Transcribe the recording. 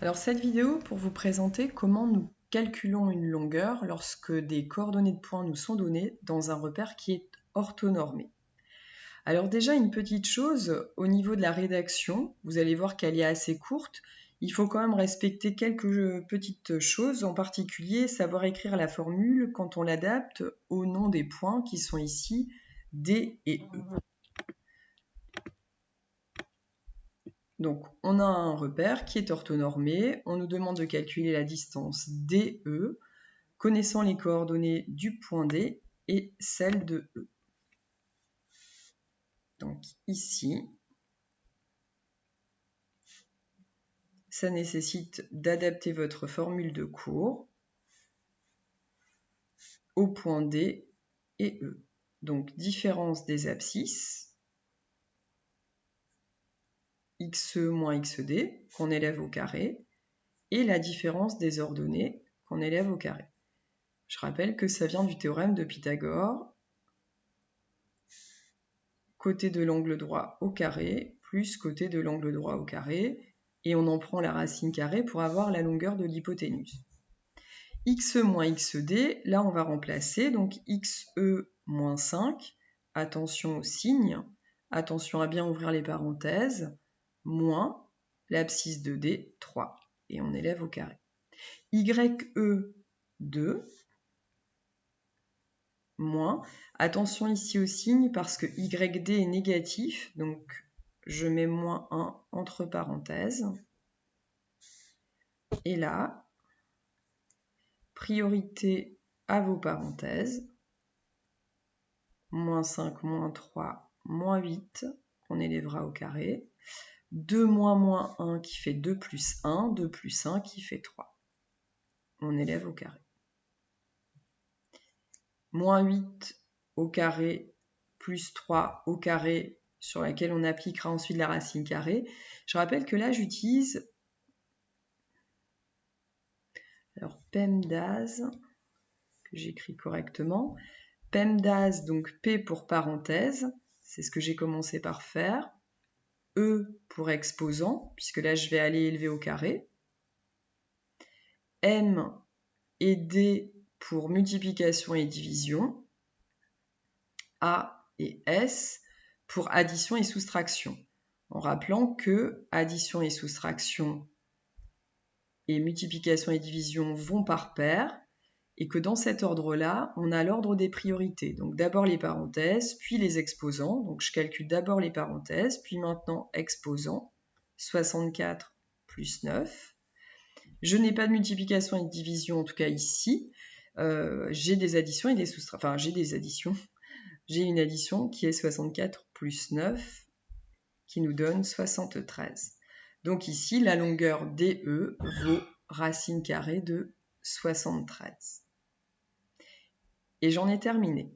Alors cette vidéo pour vous présenter comment nous calculons une longueur lorsque des coordonnées de points nous sont données dans un repère qui est orthonormé. Alors déjà une petite chose, au niveau de la rédaction, vous allez voir qu'elle est assez courte. Il faut quand même respecter quelques petites choses, en particulier savoir écrire la formule quand on l'adapte au nom des points qui sont ici D et E. Donc, on a un repère qui est orthonormé. On nous demande de calculer la distance DE, connaissant les coordonnées du point D et celles de E. Donc, ici, ça nécessite d'adapter votre formule de cours au point D et E. Donc, différence des abscisses, XE moins XD, qu'on élève au carré, et la différence des ordonnées qu'on élève au carré. Je rappelle que ça vient du théorème de Pythagore, côté de l'angle droit au carré, plus côté de l'angle droit au carré, et on en prend la racine carrée pour avoir la longueur de l'hypoténuse. XE moins XD, là on va remplacer, donc XE moins 5, attention au signe, attention à bien ouvrir les parenthèses, moins l'abscisse de D, 3, et on élève au carré. YE 2, moins, attention ici au signe parce que YD est négatif, donc je mets moins 1 entre parenthèses. Et là, priorité à vos parenthèses. Moins 5, moins 3, moins 8, qu'on élèvera au carré. 2 moins 1 qui fait 2 plus 1, 2 plus 1 qui fait 3. On élève au carré. Moins 8 au carré plus 3 au carré sur laquelle on appliquera ensuite la racine carrée. Je rappelle que là, j'utilise PEMDAS, que j'écris correctement. PEMDAS, donc P pour parenthèse, c'est ce que j'ai commencé par faire. E pour exposant, puisque là, je vais aller élever au carré. M et D pour multiplication et division. A et S pour addition et soustraction. En rappelant que addition et soustraction et multiplication et division vont par paire et que dans cet ordre-là, on a l'ordre des priorités. Donc d'abord les parenthèses, puis les exposants. Donc je calcule d'abord les parenthèses, puis maintenant exposants. 64 plus 9. Je n'ai pas de multiplication et de division, en tout cas ici. J'ai des additions et des soustractions. Enfin, j'ai des additions. J'ai une addition qui est 64 plus 9, qui nous donne 73. Donc ici, la longueur DE vaut racine carrée de 73. Et j'en ai terminé.